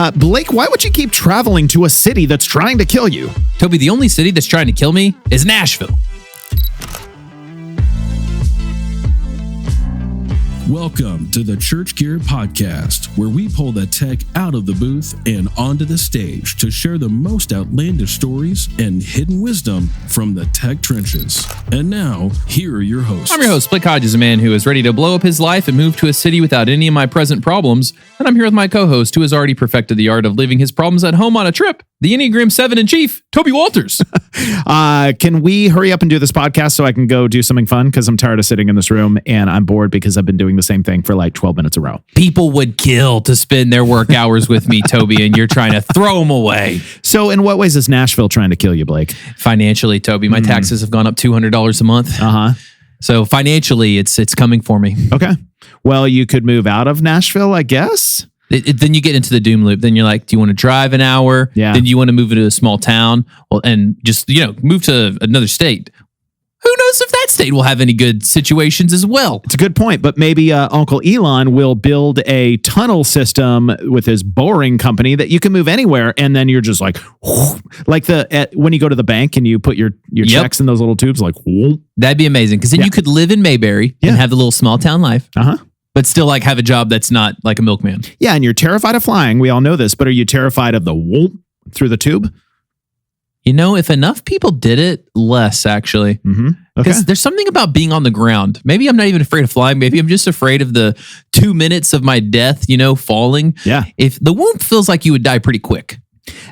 Blake, why would you keep traveling to a city that's trying to kill you? Toby, the only city that's trying to kill me is Nashville. Welcome to the Church Gear Podcast, where we pull the tech out of the booth and onto the stage to share the most outlandish stories and hidden wisdom from the tech trenches. And now, here are your hosts. I'm your host, Blake Hodges, a man who is ready to blow up his life and move to a city without any of my present problems. And I'm here with my co-host, who has already perfected the art of leaving his problems at home on a trip, the Enneagram 7 in Chief, Toby Walters. Can we hurry up and do this podcast so I can go do something fun? Because I'm tired of sitting in this room and I'm bored because I've been doing the same thing for like 12 minutes a row. People would kill to spend their work hours with me, Toby, and you're trying to throw them away. So in what ways is Nashville trying to kill you, Blake? Financially, Toby, my taxes have gone up $200 a month. So financially, it's coming for me. Okay. Well, you could move out of Nashville, I guess. Then you get into the doom loop. Then you're like, do you want to drive an hour? Yeah. Then you want to move into a small town? Well, and just, move to another state. Who knows if that state will have any good situations as well? It's a good point, but maybe Uncle Elon will build a tunnel system with his boring company that you can move anywhere, and then you're just like when you go to the bank and you put your checks in those little tubes, like whoop. That'd be amazing, because then you could live in Mayberry and have the little small town life. But still have a job that's not like a milkman. Yeah, and you're terrified of flying. We all know this, but are you terrified of the whoop through the tube? If enough people did it, less actually. Because there's something about being on the ground. Maybe I'm not even afraid of flying. Maybe I'm just afraid of the 2 minutes of my death, falling. Yeah. If the whoop feels like you would die pretty quick.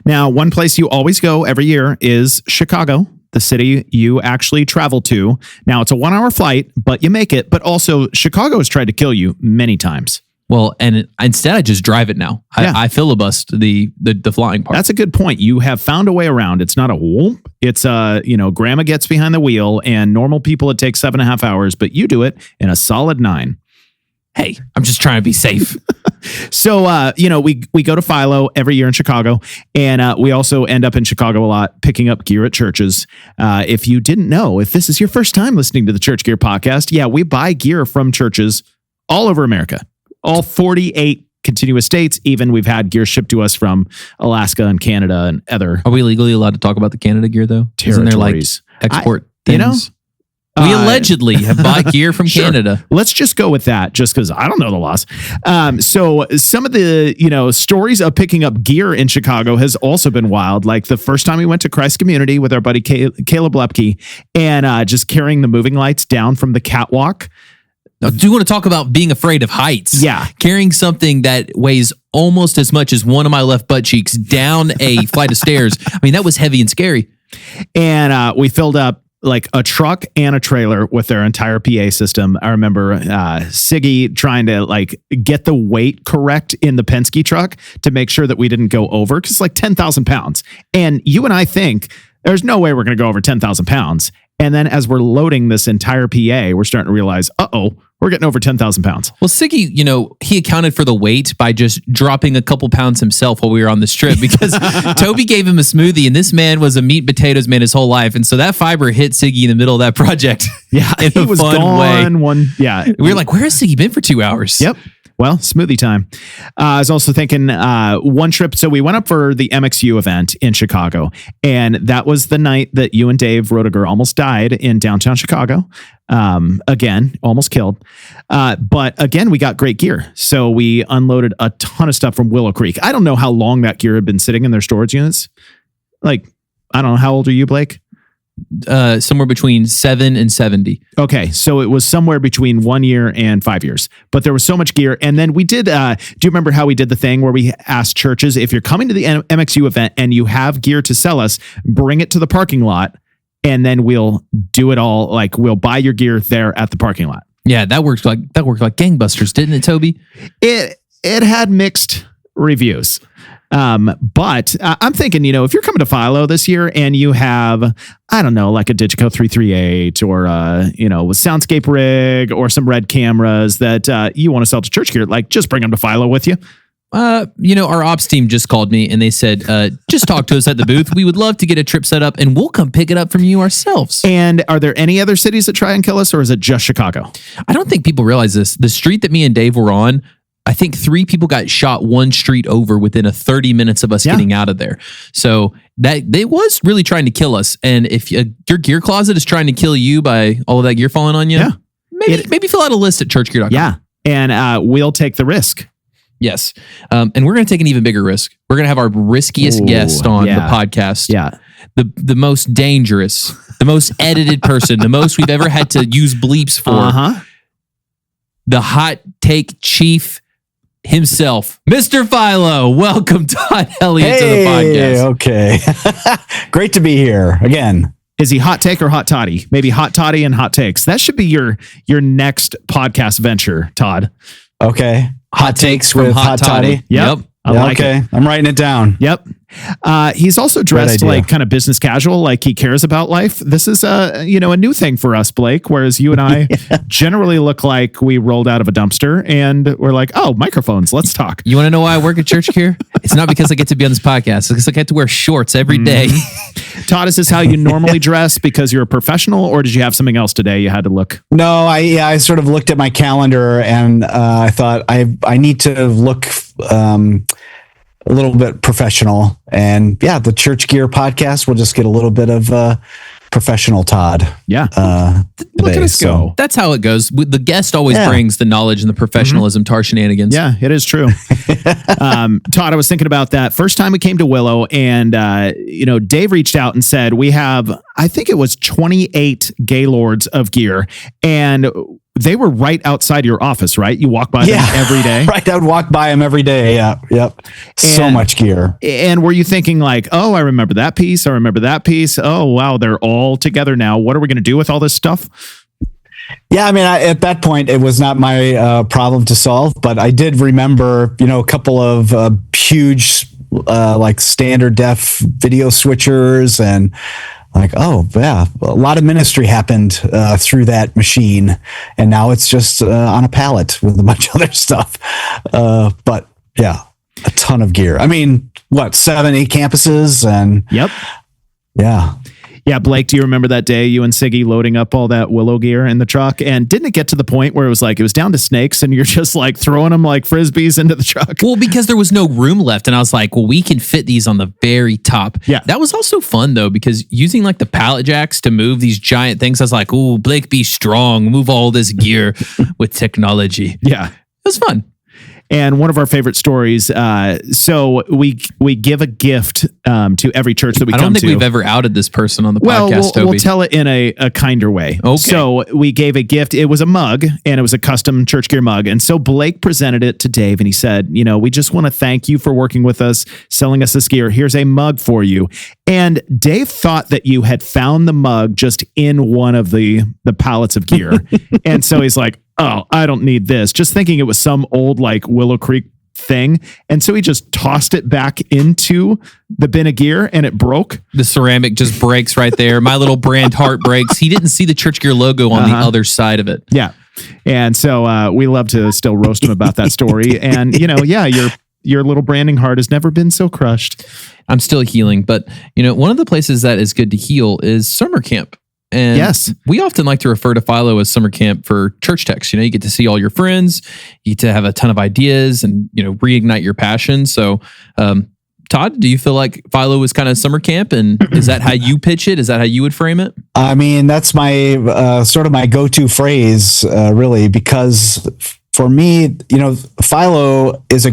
Now, one place you always go every year is Chicago, the city you actually travel to. Now, it's a 1-hour flight, but you make it. But also, Chicago has tried to kill you many times. Well, and instead I just drive it now. I filibust the flying part. That's a good point. You have found a way around. It's not a whoop. It's grandma gets behind the wheel, and normal people it takes 7.5 hours, but you do it in a solid 9. Hey, I'm just trying to be safe. So, we go to FILO every year in Chicago, and we also end up in Chicago a lot picking up gear at churches. If you didn't know, if this is your first time listening to the Church Gear Podcast, we buy gear from churches all over America. All 48 continuous states. Even we've had gear shipped to us from Alaska and Canada and other. Are we legally allowed to talk about the Canada gear though? Territories. Isn't there export things? We allegedly have bought gear from Canada. Let's just go with that, just because I don't know the laws. So some of the stories of picking up gear in Chicago has also been wild. Like the first time we went to Christ Community with our buddy Caleb Lepke, and just carrying the moving lights down from the catwalk. Now, do you want to talk about being afraid of heights? Yeah. Carrying something that weighs almost as much as one of my left butt cheeks down a flight of stairs. I mean, that was heavy and scary. And we filled up like a truck and a trailer with their entire PA system. I remember Siggy trying to get the weight correct in the Penske truck to make sure that we didn't go over, because it's like 10,000 pounds. And you and I think there's no way we're going to go over 10,000 pounds. And then as we're loading this entire PA, we're starting to realize, we're getting over 10,000 pounds. Well, Siggy, he accounted for the weight by just dropping a couple pounds himself while we were on this trip, because Toby gave him a smoothie, and this man was a meat and potatoes man his whole life. And so that fiber hit Siggy in the middle of that project. Yeah, in he a was fun gone. way. We were like, where has Siggy been for 2 hours? Yep. Well, smoothie time. I was also thinking one trip. So we went up for the MXU event in Chicago, and that was the night that you and Dave Roediger almost died in downtown Chicago. Again, almost killed. But again, we got great gear. So we unloaded a ton of stuff from Willow Creek. I don't know how long that gear had been sitting in their storage units. I don't know. How old are you, Blake? Somewhere between 7 and 70. Okay, so it was somewhere between 1 year and 5 years. But there was so much gear. And then we did, do you remember how we did the thing where we asked churches, if you're coming to the MXU event and you have gear to sell us, bring it to the parking lot, and then we'll do it all. We'll buy your gear there at the parking lot. Yeah, that worked like gangbusters, didn't it, Toby? It had mixed reviews. But I'm thinking, if you're coming to FILO this year and you have, I don't know, like a Digico 338 or, a Soundscape rig or some Red cameras that you want to sell to church gear, just bring them to FILO with you. Our ops team just called me and they said, just talk to us at the booth. We would love to get a trip set up and we'll come pick it up from you ourselves. And are there any other cities that try and kill us, or is it just Chicago? I don't think people realize this. The street that me and Dave were on, I think 3 people got shot one street over within a 30 minutes of us getting out of there. So that they was really trying to kill us. And if your gear closet is trying to kill you by all of that gear falling on you, maybe fill out a list at churchgear.com. Yeah. And we'll take the risk. Yes. And we're going to take an even bigger risk. We're going to have our riskiest guest on the podcast. Yeah. The most dangerous, the most edited person, the most we've ever had to use bleeps for. The hot take chief himself, Mr. FILO. Welcome, Todd Elliott, to the podcast. Okay. Great to be here again. Is he hot take or hot toddy? Maybe hot toddy and hot takes. That should be your next podcast venture, Todd. Okay. Hot takes with Hot Toddy. Yep. I like it. I'm writing it down. Yep. He's also dressed like kind of business casual, like he cares about life. This is a new thing for us, Blake, whereas you and I generally look like we rolled out of a dumpster and we're like, oh, microphones, let's talk. You want to know why I work at church here? It's not because I get to be on this podcast. It's because I get to wear shorts every day. Todd, is this how you normally dress because you're a professional, or did you have something else today you had to look? No, I sort of looked at my calendar and I thought I need to look a little bit professional, and the Church Gear podcast will just get a little bit of professional Todd. Yeah. Look at us go. That's how it goes. The guest always brings the knowledge and the professionalism to our shenanigans. Yeah, it is true. Todd, I was thinking about that first time we came to Willow, and Dave reached out and said, we have, I think it was 28 Gaylords of gear, and they were right outside your office, right? You walk by them every day? Right, I would walk by them every day. Yeah, yep. So much gear. And were you thinking like, oh, I remember that piece. I remember that piece. Oh, wow, they're all together now. What are we going to do with all this stuff? Yeah, I mean, at that point, it was not my problem to solve, but I did remember, a couple of huge, like standard def video switchers, and like, oh yeah, a lot of ministry happened through that machine, and now it's just on a pallet with a bunch of other stuff. But yeah, a ton of gear. I mean, 7-8 campuses, and Yeah, Blake, do you remember that day you and Siggy loading up all that Willow gear in the truck? And didn't it get to the point where it was down to snakes and you're just like throwing them like frisbees into the truck? Well, because there was no room left. And I was like, well, we can fit these on the very top. Yeah. That was also fun though, because using like the pallet jacks to move these giant things, I was like, ooh, Blake, be strong, move all this gear with technology. Yeah. It was fun. And one of our favorite stories, so we give a gift to every church that we come to. I don't think we've ever outed this person on the podcast, Toby. We'll tell it in a kinder way. Okay. So we gave a gift. It was a mug, and it was a custom Church Gear mug. And so Blake presented it to Dave, and he said, we just want to thank you for working with us, selling us this gear. Here's a mug for you. And Dave thought that you had found the mug just in one of the pallets of gear. And so he's like, oh, I don't need this. Just thinking it was some old like Willow Creek thing. And so he just tossed it back into the bin of gear and it broke. The ceramic just breaks right there. My little brand heart breaks. He didn't see the Church Gear logo on the other side of it. Yeah. And so we love to still roast him about that story. And, your little branding heart has never been so crushed. I'm still healing. But, one of the places that is good to heal is summer camp. And yes, we often like to refer to FILO as summer camp for church techs. You get to see all your friends, you get to have a ton of ideas and, reignite your passion. So, Todd, do you feel like FILO is kind of summer camp? And is that how you pitch it? Is that how you would frame it? I mean, that's my sort of my go-to phrase, really, because for me, FILO is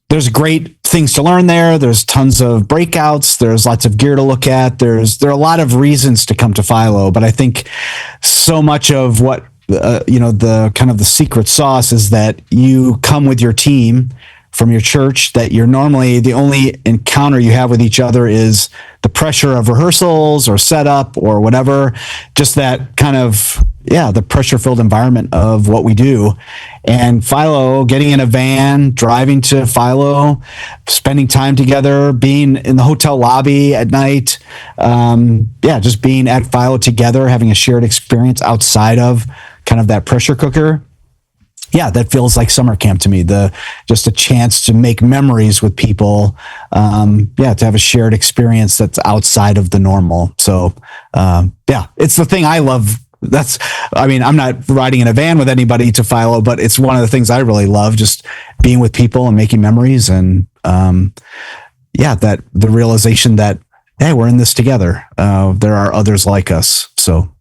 there's great things to learn there. There's tons of breakouts. There's lots of gear to look at. There are a lot of reasons to come to FILO, but I think so much of what, the kind of the secret sauce is that you come with your team from your church, that you're normally the only encounter you have with each other is the pressure of rehearsals or setup or whatever, just that kind of, the pressure-filled environment of what we do. And FILO, getting in a van, driving to FILO, spending time together, being in the hotel lobby at night, just being at FILO together, having a shared experience outside of kind of that pressure cooker. Yeah, that feels like summer camp to me. Just a chance to make memories with people. To have a shared experience that's outside of the normal. So, it's the thing I love I'm not riding in a van with anybody to FILO, but it's one of the things I really love, just being with people and making memories. And that the realization that, hey, we're in this together. There are others like us. So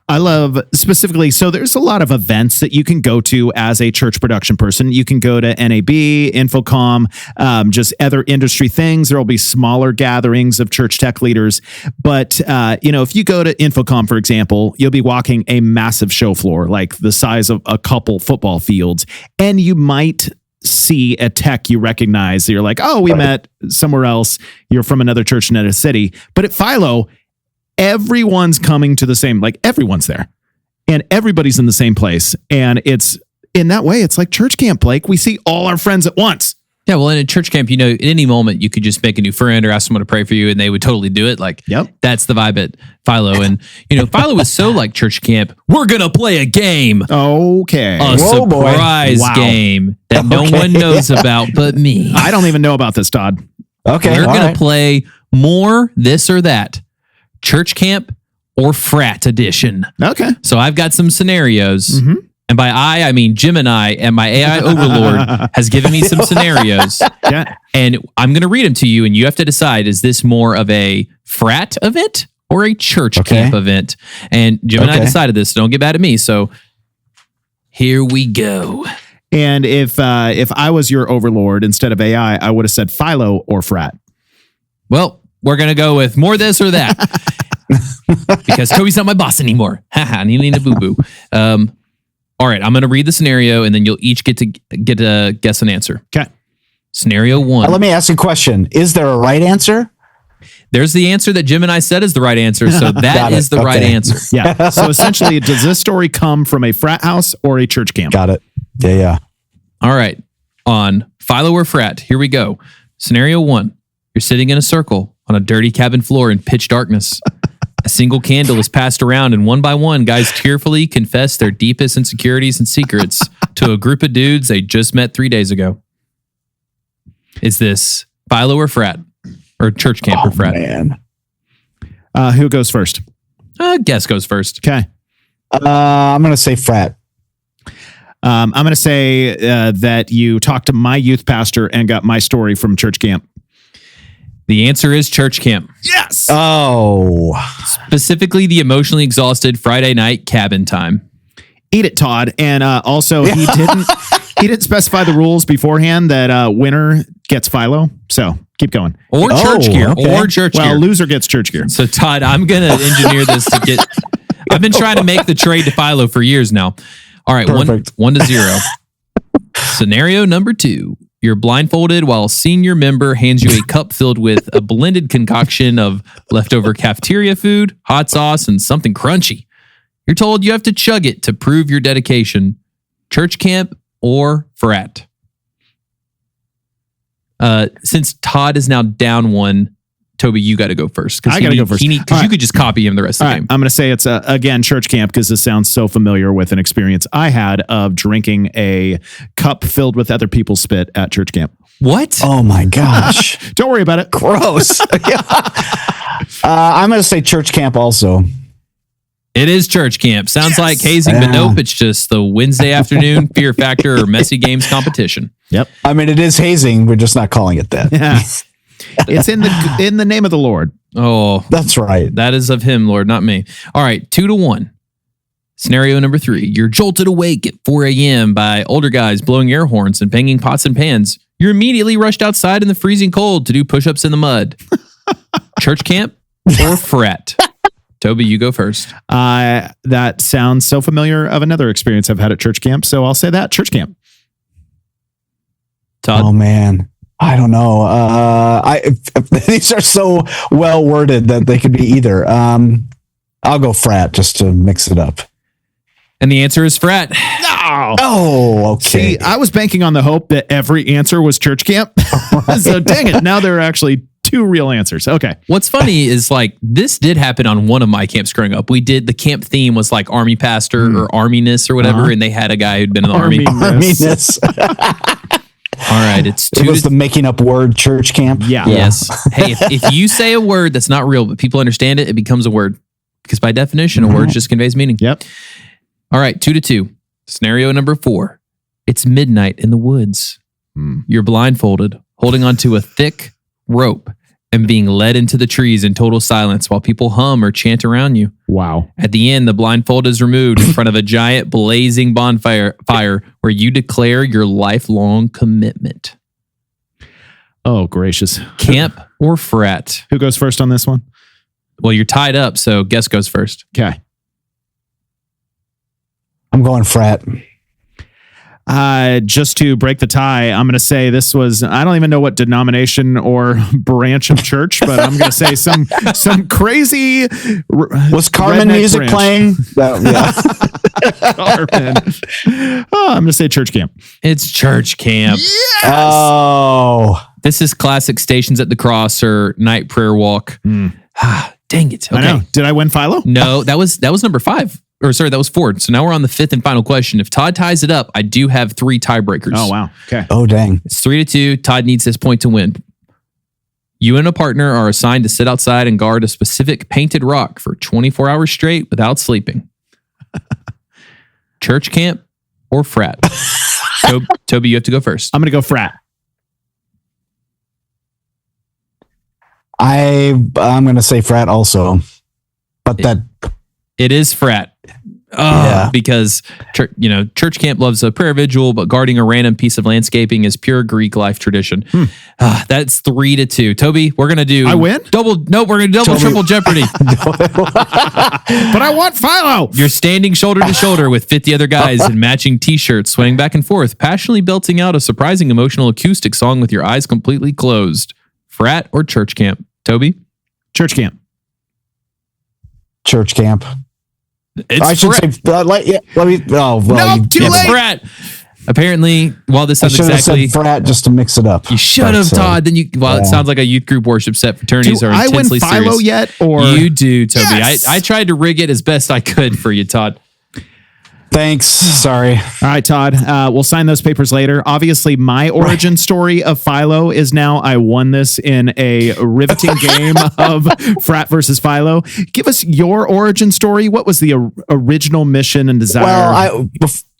I love specifically, so there's a lot of events that you can go to as a church production person. You can go to NAB, Infocom, just other industry things. There will be smaller gatherings of church tech leaders. But, if you go to Infocom, for example, you'll be walking a massive show floor, like the size of a couple football fields. And you might see a tech you recognize. You're like, oh, we met somewhere else. You're from another church in a city. But at FILO, everyone's coming to the same, like everyone's there and everybody's in the same place. And it's in that way, it's like church camp, Blake. We see all our friends at once. Yeah, well, in a church camp, at any moment you could just make a new friend or ask someone to pray for you and they would totally do it. Like, That's the vibe at FILO. And, FILO is so like church camp. We're going to play a game. Okay. A surprise game that no one knows about but me. I don't even know about this, Todd. Okay. We're going to play more this or that. Church camp or frat edition. Okay. So I've got some scenarios. And by I mean Gemini, and my AI overlord has given me some scenarios. Yeah. And I'm going to read them to you, and you have to decide, is this more of a frat event or a church camp event? And Gemini decided this, so don't get mad at me. So here we go. And if I was your overlord instead of AI, I would have said FILO or frat. Well, we're going to go with more this or that. Because Toby's not my boss anymore. Haha, need a boo-boo. All right, I'm going to read the scenario, and then you'll each get to guess an answer. Okay. Scenario 1. Let me ask you a question. Is there a right answer? There's the answer that Gemini said is the right answer, so that is the right answer. Yeah. So essentially, does this story come from a frat house or a church camp? Got it. Yeah. All right. On FILO or frat, here we go. Scenario 1. You're sitting in a circle on a dirty cabin floor in pitch darkness. A single candle is passed around, and one by one, guys tearfully confess their deepest insecurities and secrets to a group of dudes they just met 3 days ago. Is this FILO or frat? Or church camp or frat? Man. Who goes first? Guess goes first. Okay. I'm going to say frat. I'm going to say that you talked to my youth pastor and got my story from church camp. The answer is church camp. Yes. Oh. Specifically, the emotionally exhausted Friday night cabin time. Eat it, Todd. And also, he didn't specify the rules beforehand that winner gets FILO. So keep going. Or church gear. Okay. Or church gear. Well, loser gets church gear. So Todd, I'm going to engineer this to get... I've been trying to make the trade to FILO for years now. All right, 1-0. Scenario number 2. You're blindfolded while a senior member hands you a cup filled with a blended concoction of leftover cafeteria food, hot sauce, and something crunchy. You're told you have to chug it to prove your dedication. Church camp or frat? Since Todd is now down 1, Toby, you got to go first. I got to go first. Because you could just copy him the rest of the game. I'm going to say it's, again, church camp because this sounds so familiar with an experience I had of drinking a cup filled with other people's spit at church camp. What? Oh, my gosh. Don't worry about it. Gross. I'm going to say church camp also. It is church camp. Sounds like hazing, but nope. It's just the Wednesday afternoon Fear Factor or Messy Games competition. Yep. I mean, it is hazing. We're just not calling it that. Yeah. It's in the name of the Lord. Oh, that's right. That is of him, Lord, not me. All right, 2-1. Scenario number 3. You're jolted awake at 4 a.m. by older guys blowing air horns and banging pots and pans. You're immediately rushed outside in the freezing cold to do push-ups in the mud. Church camp or frat? Toby, you go first. That sounds so familiar of another experience I've had at church camp, so I'll say that, church camp. Todd? Oh, man. I don't know. These are so well worded that they could be either. I'll go frat just to mix it up. And the answer is frat. No. Oh, okay. See, I was banking on the hope that every answer was church camp. So dang it. Now there are actually 2 real answers. Okay. What's funny is like this did happen on one of my camps growing up. We did the camp theme was like Army Pastor or Arminess or whatever, and they had a guy who'd been in the Army. Arminess. All right, it's 2. It was the making up word church camp. Yeah. Yes. Hey, if you say a word that's not real, but people understand it, it becomes a word. because by definition, a word just conveys meaning. Yep. All right, 2-2. Scenario number 4. It's midnight in the woods. You're blindfolded, holding onto a thick rope and being led into the trees in total silence while people hum or chant around you. Wow. At the end, the blindfold is removed in front of a giant blazing bonfire where you declare your lifelong commitment. Oh, gracious. Camp or frat? Who goes first on this one? Well, you're tied up, so guess goes first. Okay. I'm going frat. Just to break the tie, I'm going to say this was, I don't even know what denomination or branch of church, but I'm going to say some crazy. Was Carmen music branch. playing? Yeah. Carmen. Oh, I'm going to say church camp. It's church camp. Oh. This is classic Stations at the Cross or night prayer walk. Dang it. Okay. I know. Did I win Philo? No, that was number 5. Or sorry, that was 4. So now we're on the 5th and final question. If Todd ties it up, I do have 3 tiebreakers. Oh, wow. Okay. Oh, dang. It's 3-2. Todd needs this point to win. You and a partner are assigned to sit outside and guard a specific painted rock for 24 hours straight without sleeping. Church camp or frat? Toby, you have to go first. I'm going to go frat. I'm going to say frat also. But that... It is frat. Because church camp loves a prayer vigil, but guarding a random piece of landscaping is pure Greek life tradition. That's 3-2. Toby, we're gonna do. I win? We're gonna double triple Jeopardy. But I want Philo. You're standing shoulder to shoulder with 50 other guys in matching t-shirts, swaying back and forth, passionately belting out a surprising emotional acoustic song with your eyes completely closed. Frat or church camp? Toby? Church camp. Church camp. It's I should frat. say, let me. Oh, well, No, too late. Frat. Apparently, while this I sounds should have exactly. said frat just to mix it up. You should have, Todd. Then it sounds like a youth group worship set. Fraternities Do are I win intensely Philo serious. yet? Or You do, Toby. Yes! I tried to rig it as best I could for you, Todd. Thanks. Sorry. All right, Todd. We'll sign those papers later. Obviously, my origin story of Philo is now I won this in a riveting game of Frat versus Philo. Give us your origin story. What was the original mission and desire? Well,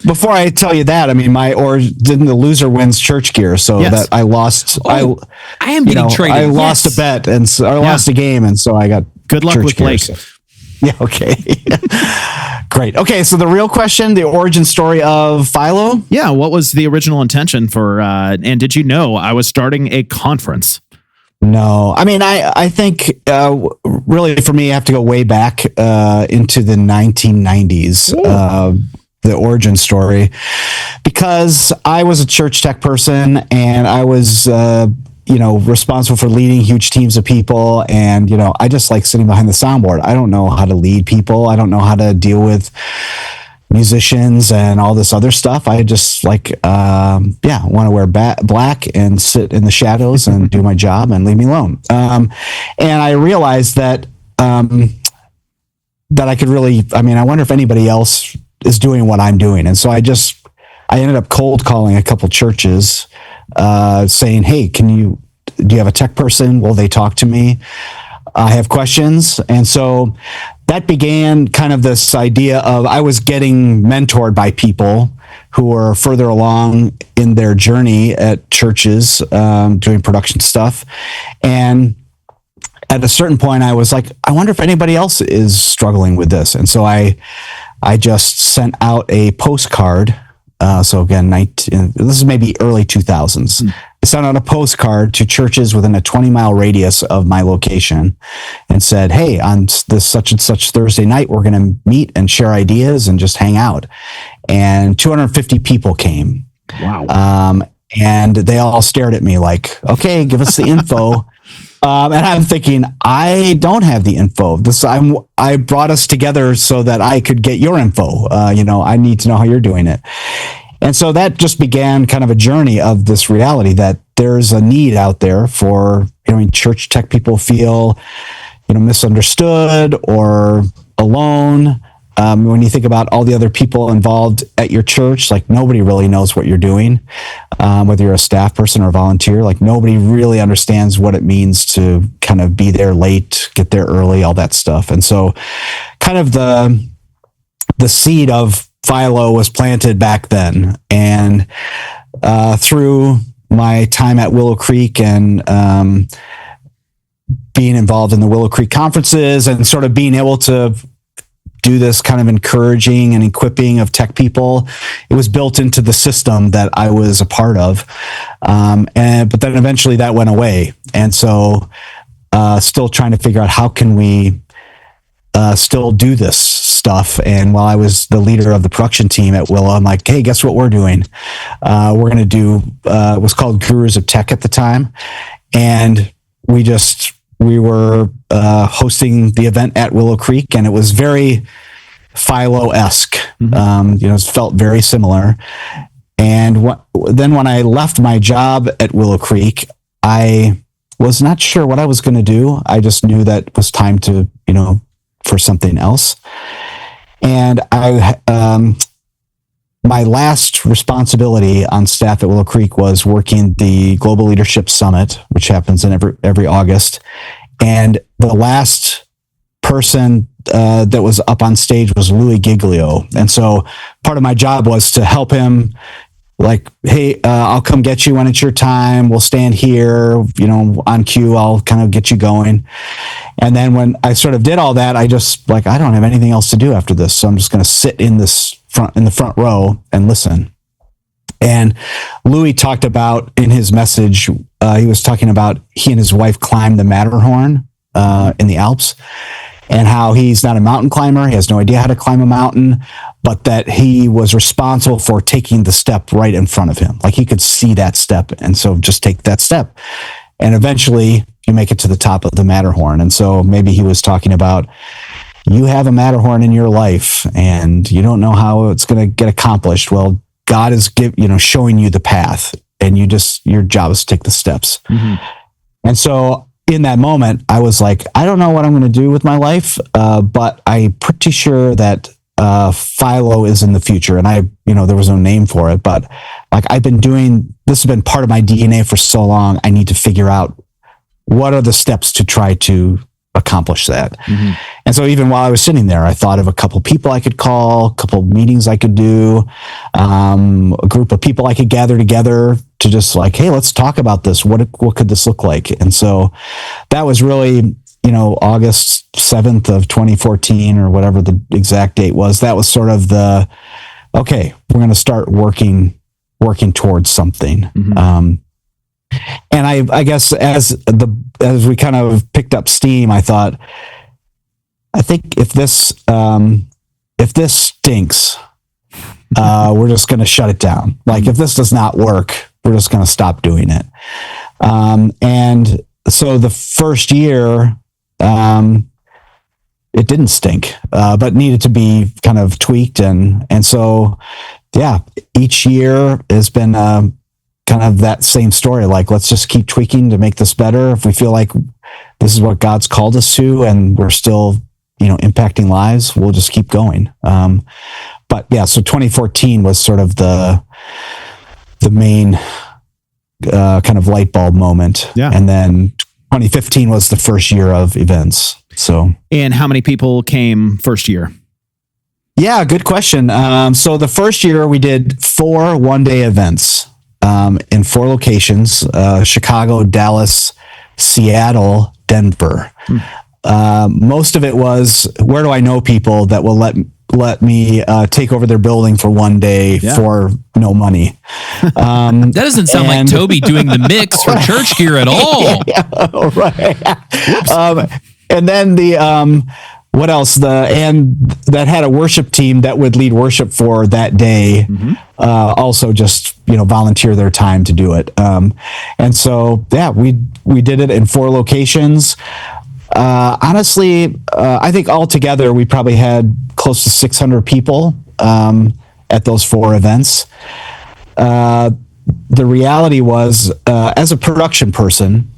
before I tell you that, I mean, didn't the loser wins church gear, so Yes. that I lost. I am getting traded. I lost a bet, and so I lost a game, and so I got Good luck church with gear, Blake. so- Yeah. Okay. Great. Okay. So the real question, the origin story of Philo. Yeah, what was the original intention for, and did you know I was starting a conference? No, I mean, I think really for me, I have to go way back into the 1990s, the origin story, because I was a church tech person and I was, responsible for leading huge teams of people. And, I just like sitting behind the soundboard. I don't know how to lead people. I don't know how to deal with musicians and all this other stuff. I just want to wear black and sit in the shadows and do my job and leave me alone. And I realized that I could really, I wonder if anybody else is doing what I'm doing. And so I ended up cold calling a couple churches, saying, hey, do you have a tech person? Will they talk to me? I have questions. And so that began kind of this idea of I was getting mentored by people who were further along in their journey at churches, doing production stuff. And at a certain point, I was like, I wonder if anybody else is struggling with this. And so I just sent out a postcard. So again, this is maybe early 2000s. I sent out a postcard to churches within a 20-mile radius of my location and said, hey, on this such and such Thursday night, we're going to meet and share ideas and just hang out. And 250 people came. Wow. And they all stared at me like, okay, give us the info. And I'm thinking, I don't have the info. I brought us together so that I could get your info. I need to know how you're doing it. And so that just began kind of a journey of this reality that there's a need out there for, church tech people feel, misunderstood or alone. when you think about all the other people involved at your church, like nobody really knows what you're doing, whether you're a staff person or a volunteer. Like nobody really understands what it means to kind of be there late, get there early, all that stuff. And so, kind of the seed of FILO was planted back then, and through my time at Willow Creek and being involved in the Willow Creek conferences and sort of being able to do this kind of encouraging and equipping of tech people, it was built into the system that I was a part of. But then eventually that went away. And so still trying to figure out how can we still do this stuff. And while I was the leader of the production team at Willow, I'm like, hey, guess what we're doing? We're going to do, it was called Gurus of Tech at the time. And we were hosting the event at Willow Creek, and it was very FILO-esque. It felt very similar. And then when I left my job at Willow Creek, I was not sure what I was going to do. I just knew that it was time to, for something else. And my last responsibility on staff at Willow Creek was working the Global Leadership Summit, which happens in every August. And the last person that was up on stage was Louis Giglio. And so part of my job was to help him, like, hey, I'll come get you when it's your time. We'll stand here, on cue. I'll kind of get you going. And then when I sort of did all that, I just I don't have anything else to do after this. So I'm just going to sit in the front row and listen. And Louis talked about in his message, he was talking about he and his wife climbed the Matterhorn in the Alps, and how he's not a mountain climber. He has no idea how to climb a mountain, but that he was responsible for taking the step right in front of him. Like he could see that step. And so just take that step. And eventually you make it to the top of the Matterhorn. And so maybe he was talking about, you have a Matterhorn in your life and you don't know how it's going to get accomplished. Well, God is showing you the path, and your job is to take the steps. Mm-hmm. And so in that moment, I was like, I don't know what I'm going to do with my life, but I'm pretty sure that FILO is in the future. And there was no name for it, but like this has been part of my DNA for so long. I need to figure out what are the steps to try to accomplish that. Mm-hmm. And so even while I was sitting there, I thought of a couple people I could call, a couple meetings I could do, a group of people I could gather together to just like, hey, let's talk about this. What could this look like? And so that was really, August 7th of 2014 or whatever the exact date was. That was sort of okay, we're going to start working towards something. Mm-hmm. And I guess as we kind of picked up steam, I thought, I think if this stinks, we're just going to shut it down. Like if this does not work, we're just going to stop doing it. And so the first year, it didn't stink, but needed to be kind of tweaked. And so, yeah, each year has been kind of that same story. Like, let's just keep tweaking to make this better. If we feel like this is what God's called us to, and we're still, impacting lives, we'll just keep going. But yeah, so 2014 was sort of the main kind of light bulb moment. Yeah. And then 2015 was the first year of events. So, and how many people came first year? Yeah, good question. So the first year we did 4 one-day events in 4 locations: Chicago, Dallas, Seattle, Denver. Most of it was, where do I know people that will let me take over their building for one day for no money? That doesn't sound like Toby doing the mix for church gear at all. Right. And then what else? And that had a worship team that would lead worship for that day. Mm-hmm. Also just, volunteer their time to do it. And so, yeah, we did it in 4 locations. Honestly, I think altogether we probably had close to 600 people at those 4 events. The reality was, as a production person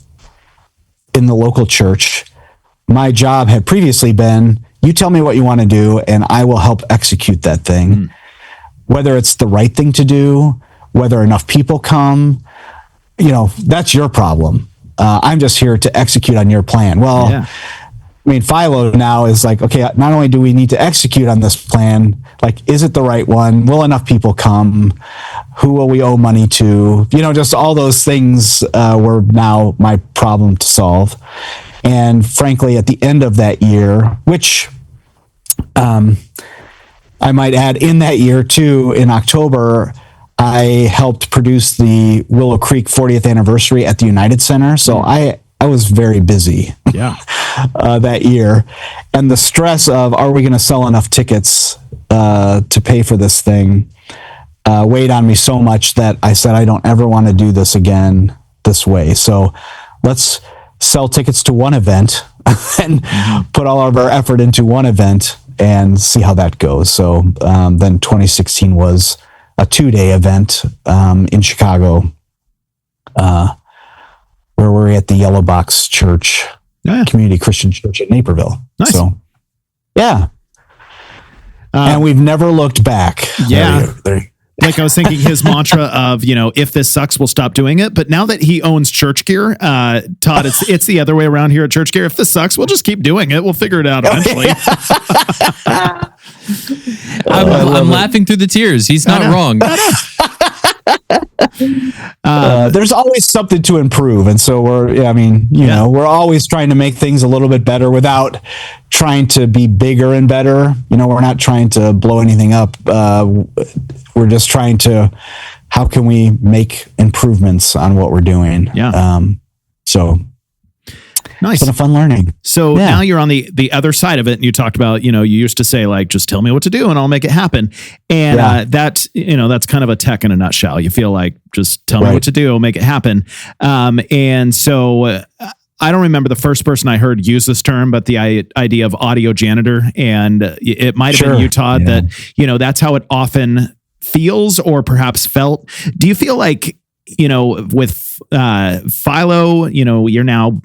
in the local church, my job had previously been you tell me what you want to do and I will help execute that thing. Whether it's the right thing to do, whether enough people come, that's your problem. I'm just here to execute on your plan. Well, I mean, FILO now is like, okay, not only do we need to execute on this plan, like, is it the right one? Will enough people come? Who will we owe money to? Just all those things were now my problem to solve. And frankly, at the end of that year, which I might add in that year too, in October, I helped produce the Willow Creek 40th anniversary at the United Center. So I was very busy that year. And the stress of, are we going to sell enough tickets to pay for this thing weighed on me so much that I said, I don't ever want to do this again this way. So let's sell tickets to one event and put all of our effort into one event and see how that goes. So then 2016 was a 2-day event in Chicago, where we're at the Yellow Box Church, Community Christian Church at Naperville. Nice. So, yeah. And we've never looked back. Yeah. Like I was thinking his mantra of, if this sucks, we'll stop doing it. But now that he owns Church Gear, Todd, it's the other way around here at Church Gear. If this sucks, we'll just keep doing it. We'll figure it out eventually. I'm laughing through the tears. He's not wrong. There's always something to improve. And so we're always trying to make things a little bit better without trying to be bigger and better. We're not trying to blow anything up. We're just trying to, how can we make improvements on what we're doing? Yeah. So nice. It's been a fun learning. So now you're on the other side of it, and you talked about, you used to say, like, just tell me what to do and I'll make it happen. And that's kind of a tech in a nutshell. You feel like, just tell me what to do, I'll make it happen. And so I don't remember the first person I heard use this term, but the idea of audio janitor, and it might have been you, Todd, that, that's how it often feels or perhaps felt. Do you feel like, with FILO, you're now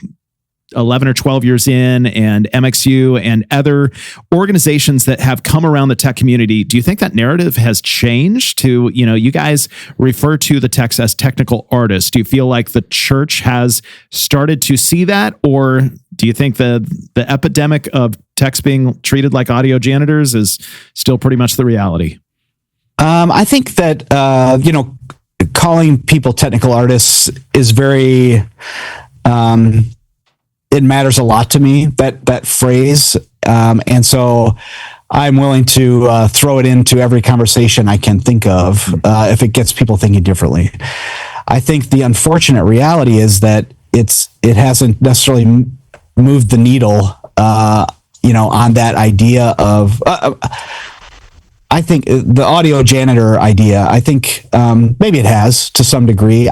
11 or 12 years in, and MXU and other organizations that have come around the tech community, do you think that narrative has changed to, you guys refer to the techs as technical artists? Do you feel like the church has started to see that? Or do you think the epidemic of techs being treated like audio janitors is still pretty much the reality? I think that, calling people technical artists is very, it matters a lot to me, that phrase. And so I'm willing to throw it into every conversation I can think of if it gets people thinking differently. I think the unfortunate reality is that it hasn't necessarily moved the needle, on that idea of, I think the audio janitor idea, I think maybe it has to some degree.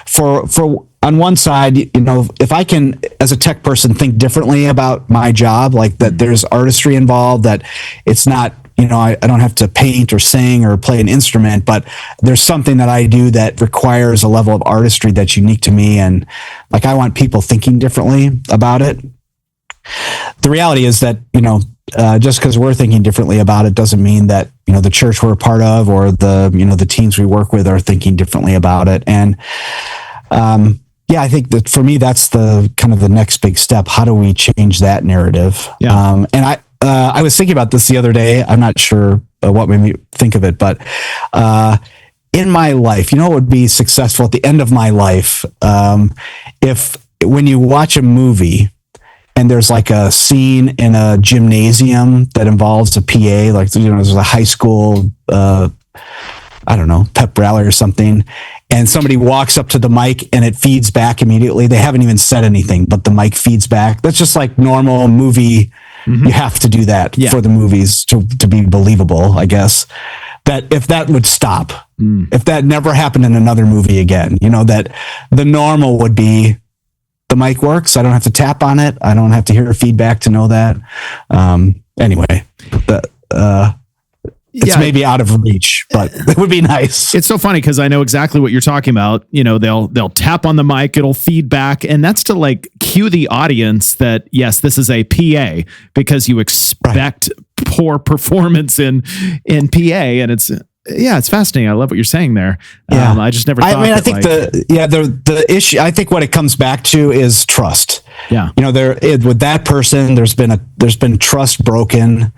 For on one side, if I can, as a tech person, think differently about my job, like that there's artistry involved, that it's not, I don't have to paint or sing or play an instrument, but there's something that I do that requires a level of artistry that's unique to me. And like, I want people thinking differently about it. The reality is that, just because we're thinking differently about it doesn't mean that, the church we're a part of or the teams we work with are thinking differently about it. And, I think that for me, that's the kind of the next big step. How do we change that narrative? Yeah. And I was thinking about this the other day. I'm not sure what made me think of it, but in my life, what would be successful at the end of my life, if when you watch a movie and there's like a scene in a gymnasium that involves a PA, like there's a high school, pep rally or something, and somebody walks up to the mic and it feeds back immediately. They haven't even said anything, but the mic feeds back. That's just like normal movie. Mm-hmm. You have to do that for the movies to be believable, I guess. That if that would stop, if that never happened in another movie again, that the normal would be the mic works. I don't have to tap on it. I don't have to hear feedback to know that. Anyway, it's maybe out of reach. but it would be nice. It's so funny because I know exactly what you're talking about. They'll tap on the mic, it'll feedback, and that's to like cue the audience that yes, this is a PA, because you expect poor performance in PA, and it's fascinating. I love what you're saying there. Yeah. I just never thought. I think the issue, I think what it comes back to is trust. Yeah. With that person, there's been trust broken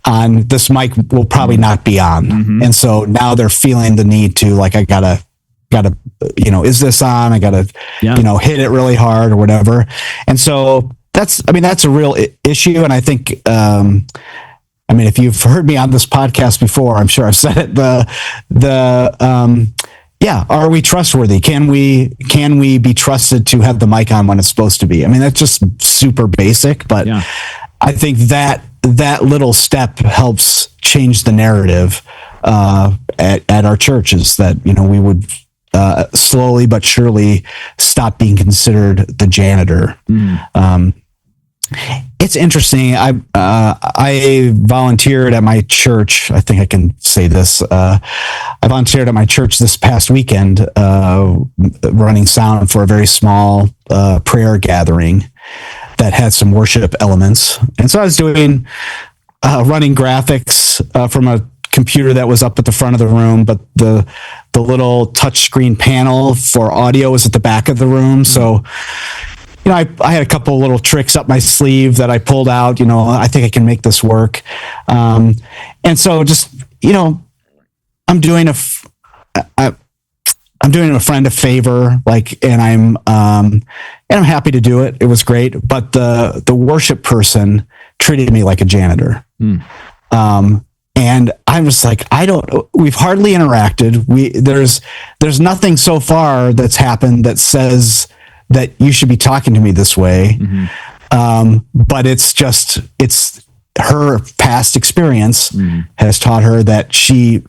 on this mic will probably not be on. Mm-hmm. And so now they're feeling the need to like, I gotta, is this on? I gotta, hit it really hard or whatever. And so that's a real issue. And I think, if you've heard me on this podcast before, I'm sure I've said it, are we trustworthy? Can we be trusted to have the mic on when it's supposed to be? I mean, that's just super basic, but I think that little step helps change the narrative at our churches, that we would slowly but surely stop being considered the janitor. It's interesting. I volunteered at my church. I think I can say this. I volunteered at my church this past weekend, running sound for a very small prayer gathering that had some worship elements. And so I was doing running graphics from a computer that was up at the front of the room, but the little touchscreen panel for audio was at the back of the room. So I had a couple of little tricks up my sleeve that I pulled out. I think I can make this work. And so just, I'm doing a friend a favor, and I'm happy to do it. It was great, but the worship person treated me like a janitor. And I was like, we've hardly interacted. There's nothing so far that's happened that says that you should be talking to me this way. Mm-hmm. But it's her past experience has taught her that she,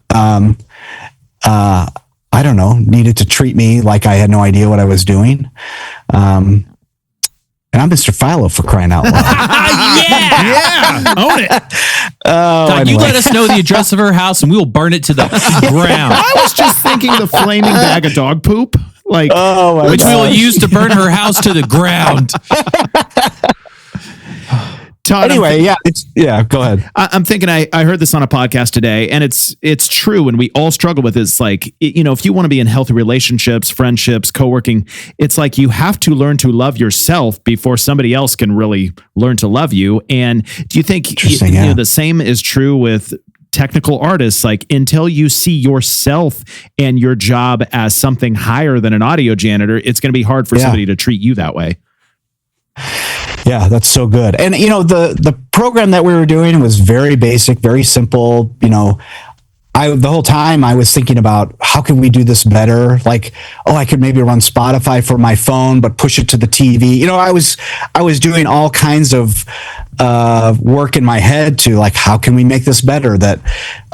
needed to treat me like I had no idea what I was doing. And I'm Mr. FILO, for crying out loud. Yeah. Own it. Todd, you let us know the address of her house and we will burn it to the ground. I was just thinking the flaming bag of dog poop. Which we will use to burn her house to the ground. Todd, anyway, go ahead. I'm thinking I heard this on a podcast today, and it's true, and we all struggle with it. It's like, if you want to be in healthy relationships, friendships, co-working, it's like you have to learn to love yourself before somebody else can really learn to love you. And do you think the same is true with technical artists? Like, until you see yourself and your job as something higher than an audio janitor, it's going to be hard for somebody to treat you that way. Yeah, that's so good. And, the program that we were doing was very basic, very simple. The whole time I was thinking about how can we do this better? Like, I could maybe run Spotify for my phone, but push it to the TV. I was doing all kinds of work in my head to like, how can we make this better? That,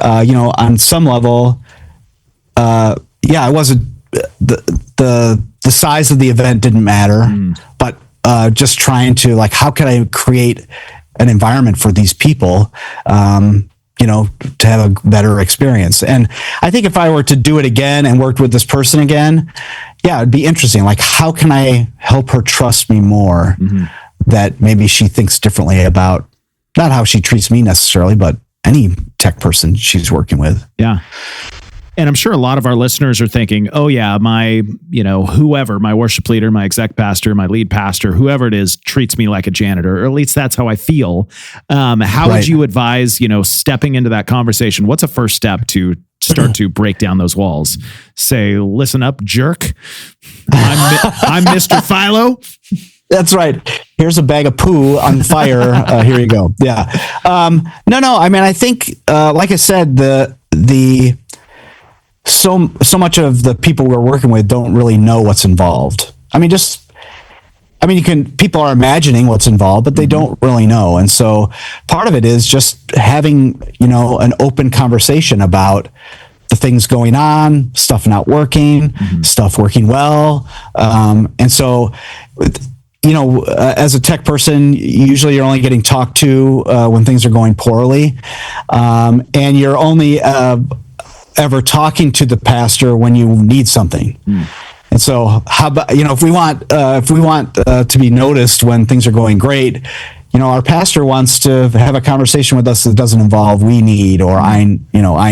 on some level, I wasn't, the size of the event didn't matter, but just trying to like, how can I create an environment for these people, to have a better experience. And I think if I were to do it again and worked with this person again, it'd be interesting. Like, how can I help her trust me more, that maybe she thinks differently about not how she treats me necessarily, but any tech person she's working with. Yeah. And I'm sure a lot of our listeners are thinking, oh yeah, my, whoever, my worship leader, my exec pastor, my lead pastor, whoever it is treats me like a janitor, or at least that's how I feel. How would you advise, stepping into that conversation? What's a first step to start to break down those walls? Say, listen up, jerk. I'm Mr. FILO. That's right. Here's a bag of poo on fire. Here you go. Yeah. No. I mean, I think, like I said, so much of the people we're working with don't really know what's involved. People are imagining what's involved, but they don't really know. And so part of it is just having, an open conversation about the things going on, stuff not working, stuff working well. And so, as a tech person, usually you're only getting talked to when things are going poorly. And you're only ever talking to the pastor when you need something. And so, how about, if we want to be noticed when things are going great, our pastor wants to have a conversation with us that doesn't involve we need or I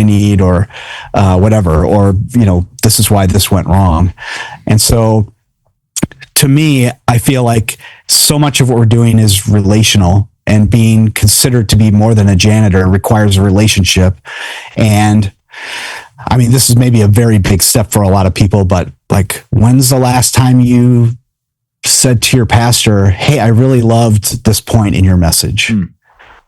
need or whatever, or this is why this went wrong. And so, to me, I feel like so much of what we're doing is relational, and being considered to be more than a janitor requires a relationship. And I mean, this is maybe a very big step for a lot of people, but like, when's the last time you said to your pastor, hey, I really loved this point in your message?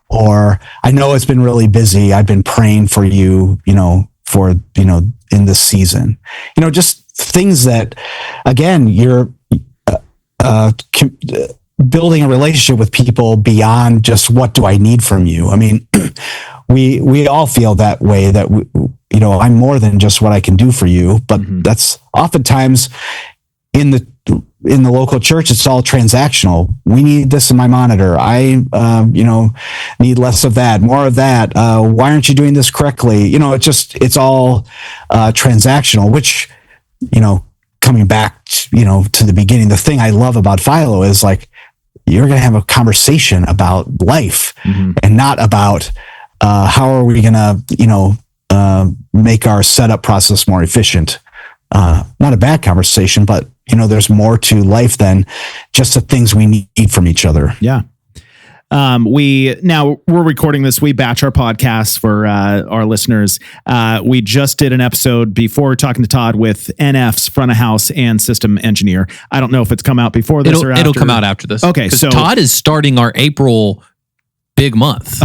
Or, I know it's been really busy. I've been praying for you, in this season, just things that, again, you're building a relationship with people beyond just what do I need from you. I mean, we all feel that way, that I'm more than just what I can do for you, but that's oftentimes in the local church, it's all transactional. We need this in my monitor. I need less of that, more of that. Why aren't you doing this correctly? It's all transactional, which, coming back to the beginning, the thing I love about FILO is like, you're going to have a conversation about life and not about how are we going to, make our setup process more efficient. Not a bad conversation, but there's more to life than just the things we need from each other. Yeah. We're recording this. We batch our podcasts for our listeners. We just did an episode before talking to Todd with NF's front of house and system engineer. I don't know if it's come out before this or after. It'll come out after this. Okay. So Todd is starting our April big month.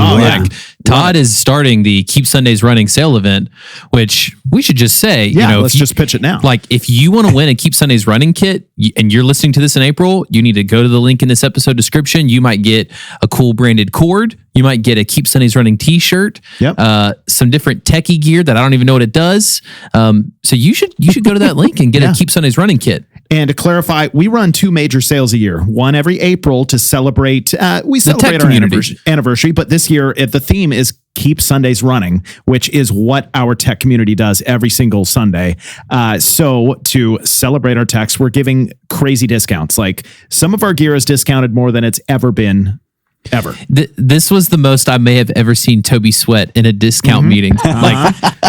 Todd is starting the Keep Sundays Running sale event, which we should just say, let's just pitch it now. Like, if you want to win a Keep Sundays Running kit and you're listening to this in April, you need to go to the link in this episode description. You might get a cool branded cord. You might get a Keep Sundays Running t-shirt, some different techie gear that I don't even know what it does. So you should go to that link and get a Keep Sundays Running kit. And to clarify, we run 2 major sales a year, one every April to celebrate, we celebrate our anniversary, but this year the theme is Keep Sundays Running, which is what our tech community does every single Sunday. So to celebrate our techs, we're giving crazy discounts. Like, some of our gear is discounted more than it's ever been. Ever. This was the most I may have ever seen Toby sweat in a discount meeting.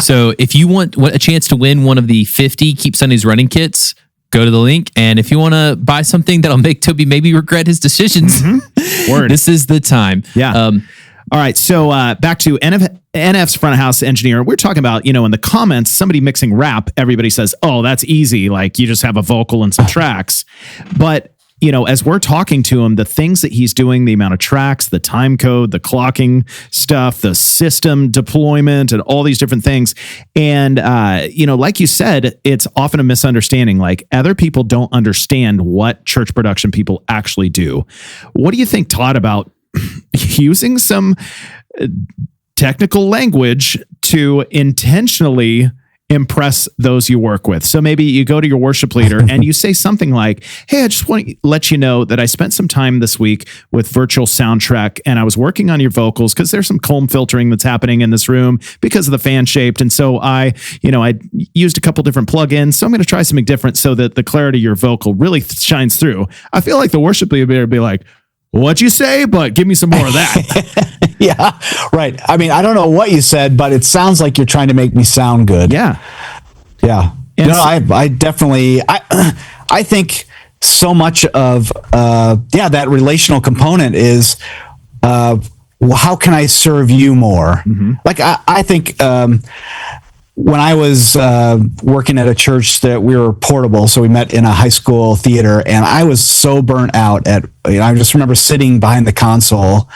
So if you want a chance to win one of the 50 Keep Sundays Running kits, go to the link. And if you want to buy something that'll make Toby maybe regret his decisions, this is the time. Yeah. All right. So back to NF's front of house engineer. We're talking about, in the comments, somebody mixing rap. Everybody says, oh, that's easy. Like, you just have a vocal and some tracks. But as we're talking to him, the things that he's doing, the amount of tracks, the time code, the clocking stuff, the system deployment, and all these different things. And, like you said, it's often a misunderstanding. Like, other people don't understand what church production people actually do. What do you think, Todd, about using some technical language to intentionally impress those you work with? So maybe you go to your worship leader and you say something like, hey, I just want to let you know that I spent some time this week with Virtual Soundtrack, and I was working on your vocals because there's some comb filtering that's happening in this room because of the fan shaped. And so I used a couple different plugins. So I'm going to try something different so that the clarity of your vocal really shines through. I feel like the worship leader would be like, what'd you say? But give me some more of that. Yeah, right. I mean, I don't know what you said, but it sounds like you're trying to make me sound good. Yeah. Yeah. I definitely, I think so much of, that relational component is, how can I serve you more? Like, I think, when I was working at a church that we were portable, so we met in a high school theater, and I was so burnt out I just remember sitting behind the console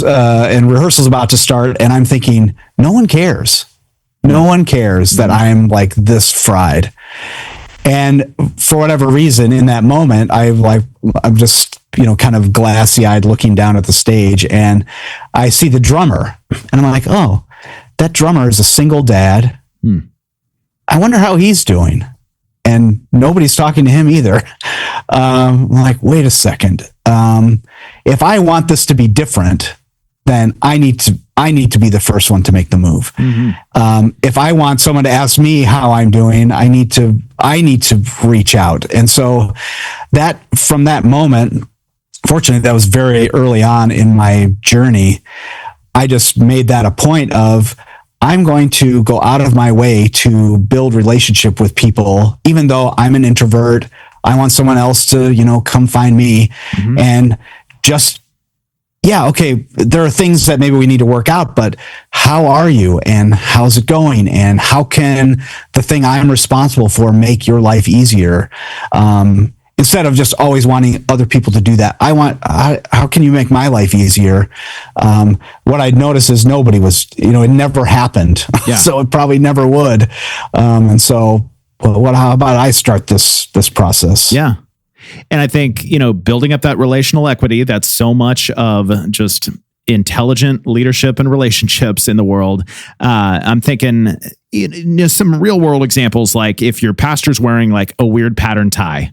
and rehearsal's about to start, and I'm thinking, no one cares. No one cares that I'm like this fried. And for whatever reason, in that moment, I'm just, kind of glassy-eyed looking down at the stage, and I see the drummer, and I'm like, oh, that drummer is a single dad. I wonder how he's doing. And nobody's talking to him either. I'm like, wait a second. If I want this to be different, then I need I need to be the first one to make the move. If I want someone to ask me how I'm doing, I need to reach out. And so from that moment, fortunately, that was very early on in my journey. I just made that a point of, I'm going to go out of my way to build relationship with people, even though I'm an introvert. I want someone else to, come find me and just, okay, there are things that maybe we need to work out, but how are you and how's it going? And how can the thing I'm responsible for make your life easier? Instead of just always wanting other people to do that, how can you make my life easier? What I'd noticed is nobody was, it never happened. Yeah. So it probably never would. And so, how about I start this process? Yeah. And I think, building up that relational equity, that's so much of just intelligent leadership and relationships in the world. I'm thinking some real world examples, like if your pastor's wearing like a weird pattern tie,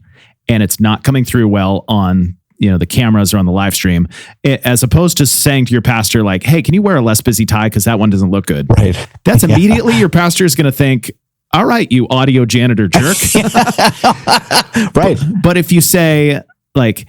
and it's not coming through well on, the cameras or on the live stream, as opposed to saying to your pastor, like, hey, can you wear a less busy tie? Because that one doesn't look good. Right. That's immediately your pastor is going to think, all right, you audio janitor jerk. Right. But if you say like,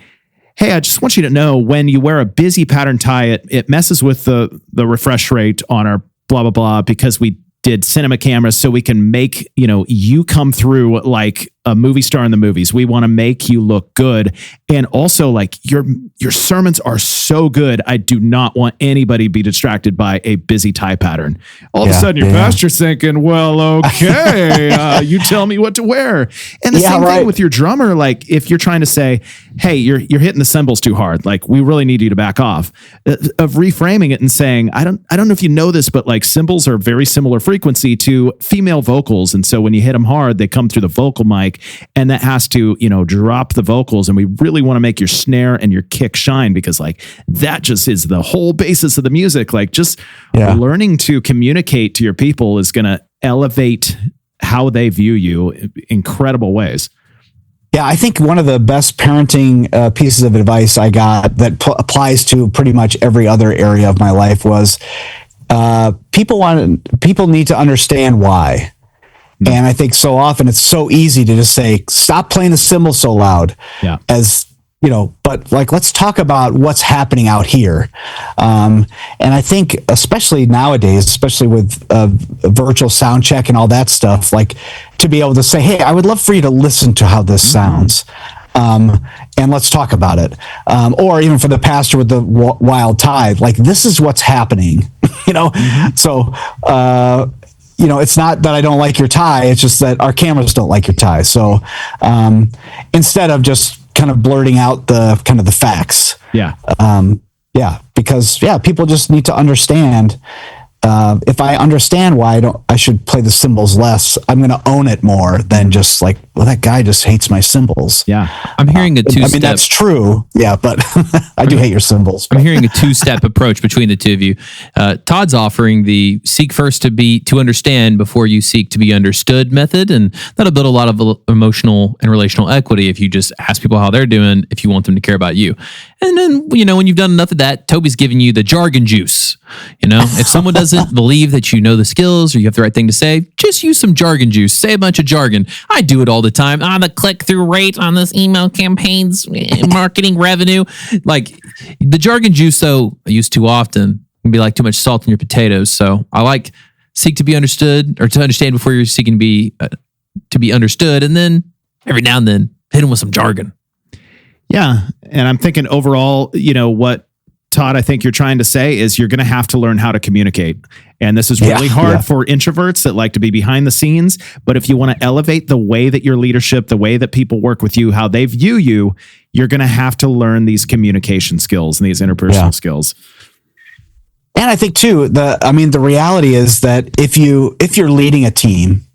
hey, I just want you to know when you wear a busy pattern tie, it messes with the refresh rate on our blah, blah, blah, because we did cinema cameras so we can make, you come through like a movie star in the movies. We want to make you look good. And also like your sermons are so good. I do not want anybody to be distracted by a busy tie pattern. All of a sudden your pastor's thinking, well, okay, you tell me what to wear. And the same thing with your drummer. Like if you're trying to say, hey, you're hitting the cymbals too hard. Like we really need you to back off, of reframing it and saying, I don't know if you know this, but like cymbals are very similar frequency to female vocals. And so when you hit them hard, they come through the vocal mic, and that has to, drop the vocals. And we really want to make your snare and your kick shine, because like that just is the whole basis of the music. Like just learning to communicate to your people is going to elevate how they view you in incredible ways. Yeah, I think one of the best parenting pieces of advice I got that applies to pretty much every other area of my life was people need to understand why. And I think so often it's so easy to just say, stop playing the cymbal so loud, but like, let's talk about what's happening out here. And I think especially nowadays, especially with virtual sound check and all that stuff, like to be able to say, hey, I would love for you to listen to how this sounds. And let's talk about it. Or even for the pastor with the wild tie, like this is what's happening, So, it's not that I don't like your tie. It's just that our cameras don't like your tie. So instead of just kind of blurting out the facts. Because people just need to understand. If I understand why I should play the cymbals less, I'm going to own it more than just like, well, that guy just hates my cymbals. Yeah. I'm hearing a two-step. I mean, that's true. Yeah, but I do hate your cymbals. I'm hearing a two-step approach between the two of you. Todd's offering the seek first to understand before you seek to be understood method. And that'll build a lot of emotional and relational equity if you just ask people how they're doing, if you want them to care about you. And then, when you've done enough of that, Toby's giving you the jargon juice. If someone doesn't believe that you know the skills or you have the right thing to say, just use some jargon juice. Say a bunch of jargon. I do it all the time. The click-through rate on this email campaigns, marketing revenue. Like the jargon juice, though, I use too often can be like too much salt in your potatoes. So I like seek to be understood, or to understand before you're seeking to be understood. And then every now and then hit them with some jargon. Yeah. And I'm thinking overall, what Todd, I think you're trying to say is you're going to have to learn how to communicate. And this is really hard for introverts that like to be behind the scenes. But if you want to elevate the way that your leadership, the way that people work with you, how they view you, you're going to have to learn these communication skills and these interpersonal skills. And I think too, the reality is that if you're leading a team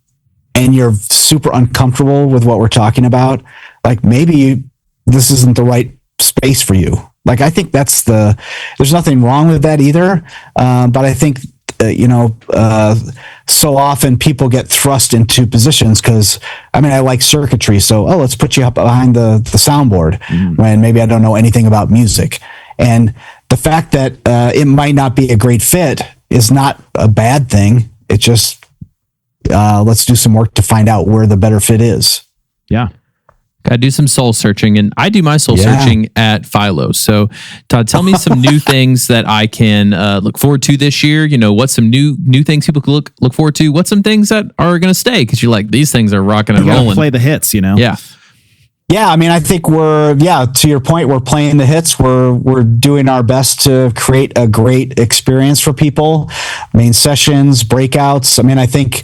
and you're super uncomfortable with what we're talking about, like maybe this isn't the right space for you. Like, I think there's nothing wrong with that either. But I think, so often people get thrust into positions because, I like circuitry. So, let's put you up behind the soundboard when maybe I don't know anything about music. And the fact that it might not be a great fit is not a bad thing. It just let's do some work to find out where the better fit is. Yeah. Gotta do some soul searching, and I do my soul searching at FILO. So, Todd, tell me some new things that I can look forward to this year. You know, what's some new things people can look forward to? What's some things that are going to stay? Because you're like, these things are rocking and rolling. Play the hits, you know? Yeah. Yeah, I mean, I think to your point, we're playing the hits. We're doing our best to create a great experience for people. Main sessions, breakouts. I mean, I think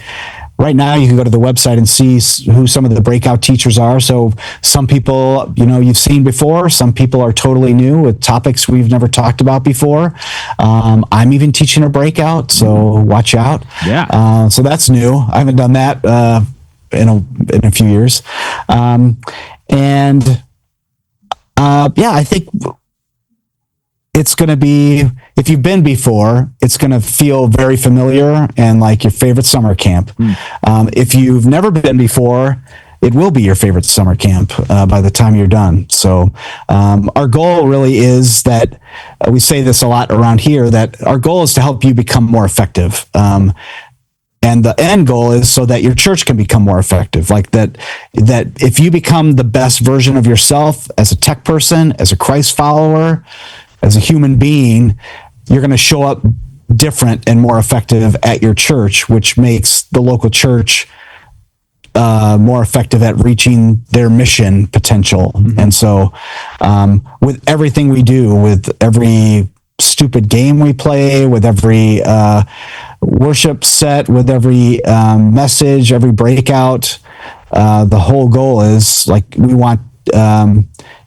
right now you can go to the website and see who some of the breakout teachers are. So some people, you've seen before. Some people are totally new with topics we've never talked about before. I'm even teaching a breakout, so watch out. Yeah. So that's new. I haven't done that in a few years. I think it's going to be, if you've been before, it's going to feel very familiar and like your favorite summer camp. If you've never been before, it will be your favorite summer camp by the time you're done. So our goal really is that, we say this a lot around here, that our goal is to help you become more effective. And the end goal is so that your church can become more effective. Like that if you become the best version of yourself as a tech person, as a Christ follower, as a human being, you're going to show up different and more effective at your church, which makes the local church more effective at reaching their mission potential. And so with everything we do, with every stupid game we play, with every worship set, with every message, every breakout, the whole goal is like, we want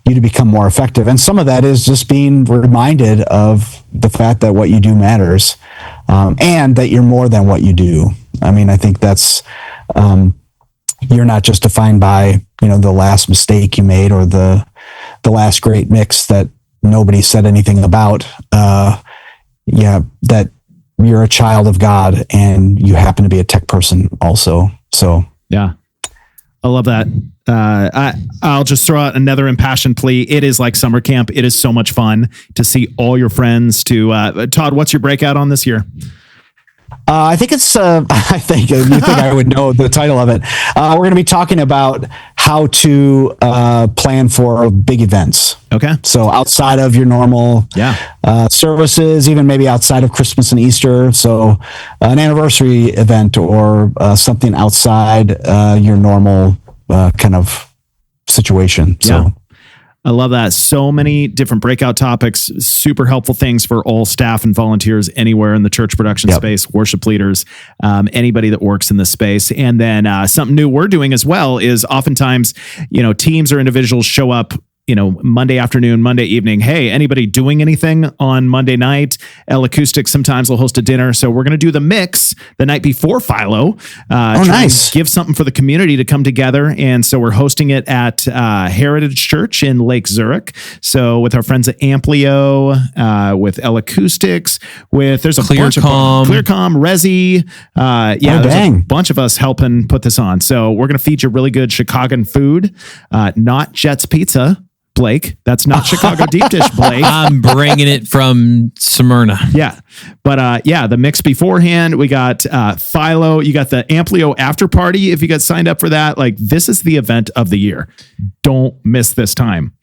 you to become more effective. And some of that is just being reminded of the fact that what you do matters, and that you're more than what you do. I mean, I think that's, you're not just defined by, the last mistake you made or the last great mix that nobody said anything about. That you're a child of God and you happen to be a tech person also. So yeah, I love that. I'll just throw out another impassioned plea. It is like summer camp. It is so much fun to see all your friends. Todd, what's your breakout on this year? I think it's, I think you think I would know the title of it. We're going to be talking about how to plan for big events. Okay. So outside of your normal services, even maybe outside of Christmas and Easter. So an anniversary event or something outside your normal kind of situation. Yeah. So I love that. So many different breakout topics, super helpful things for all staff and volunteers anywhere in the church production space, worship leaders, anybody that works in this space. And then something new we're doing as well is oftentimes, teams or individuals show up, Monday afternoon, Monday evening. Hey, anybody doing anything on Monday night? El Acoustics sometimes will host a dinner. So we're going to do the mix the night before FILO. Nice. Give something for the community to come together. And so we're hosting it at Heritage Church in Lake Zurich. So with our friends at Amplio, with El Acoustics, there's a bunch of ClearCom, Resi. There's a bunch of us helping put this on. So we're going to feature really good Chicagoan food, not Jets Pizza. Blake, that's not Chicago deep dish, Blake. I'm bringing it from Smyrna. Yeah. But the mix beforehand, we got FILO, you got the Amplio after party. If you got signed up for that, like this is the event of the year. Don't miss this time.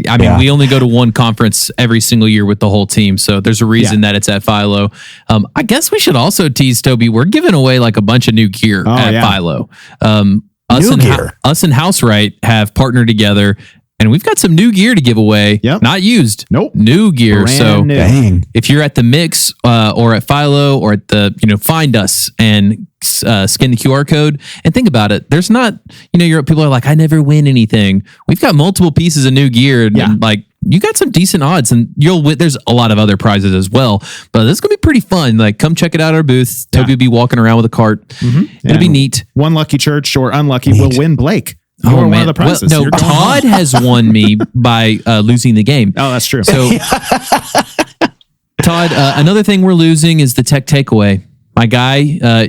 I mean, we only go to one conference every single year with the whole team. So there's a reason that it's at FILO. I guess we should also tease, Toby, we're giving away like a bunch of new gear at FILO. Us and House Right have partnered together. And we've got some new gear to give away. Yep. Not used. Nope. New gear. Brand new. If you're at the mix or at FILO or at the, find us and scan the QR code and think about it. There's not, people are like, I never win anything. We've got multiple pieces of new gear and like, you got some decent odds and you'll win. There's a lot of other prizes as well, but this is going to be pretty fun. Like come check it out at our booth. Toby will be walking around with a cart. It'll be neat. One lucky church or unlucky will win Blake. You're one of the prizes. Well, no, Todd has won me by losing the game. Oh, that's true. So, Todd, another thing we're losing is the tech takeaway. My guy,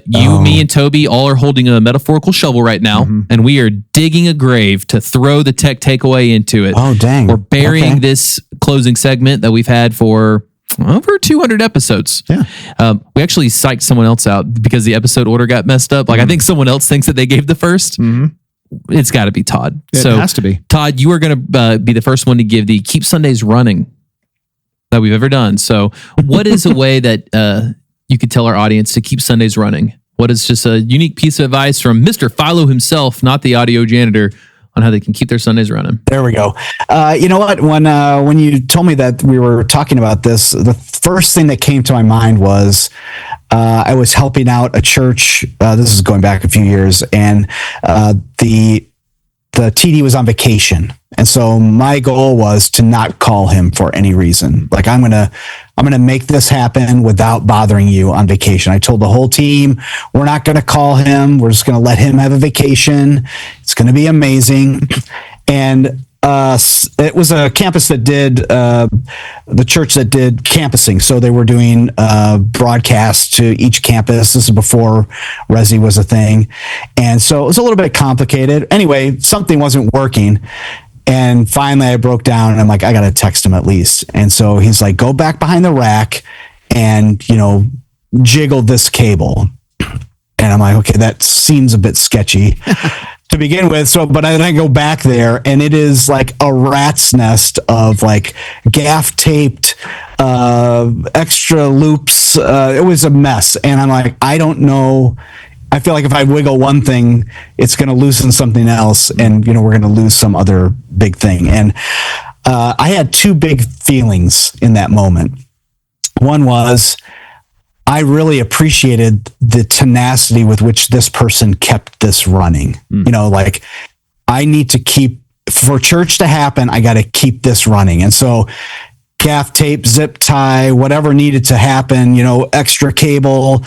me, and Toby all are holding a metaphorical shovel right now, and we are digging a grave to throw the tech takeaway into it. Oh, dang. We're burying this closing segment that we've had for over 200 episodes. Yeah. We actually psyched someone else out because the episode order got messed up. Like I think someone else thinks that they gave the first. It's got to be Todd. It has to be. Todd, you are going to be the first one to give the Keep Sundays Running that we've ever done. So what is a way that you could tell our audience to keep Sundays running? What is just a unique piece of advice from Mr. FILO himself, not the audio janitor, on how they can keep their Sundays running? There we go. You know what? When you told me that we were talking about this, the first thing that came to my mind was I was helping out a church. This is going back a few years, and the TD was on vacation, and so my goal was to not call him for any reason. Like I'm gonna make this happen without bothering you on vacation. I told the whole team we're not gonna call him. We're just gonna let him have a vacation. It's gonna be amazing. And it was a campus that did the church that did campusing. So they were doing broadcasts to each campus. This is before Resi was a thing. And so it was a little bit complicated. Anyway, something wasn't working. And finally I broke down and I'm like, I got to text him at least. And so he's like, go back behind the rack and, jiggle this cable. And I'm like, okay, that seems a bit sketchy to begin with. So, but then I go back there and it is like a rat's nest of like gaff taped, extra loops. It was a mess. And I'm like, I don't know. I feel like if I wiggle one thing, it's going to loosen something else. And, we're going to lose some other big thing. And I had two big feelings in that moment. One was, I really appreciated the tenacity with which this person kept this running. Like I need to keep, for church to happen, I got to keep this running. And so gaff tape, zip tie, whatever needed to happen, extra cable,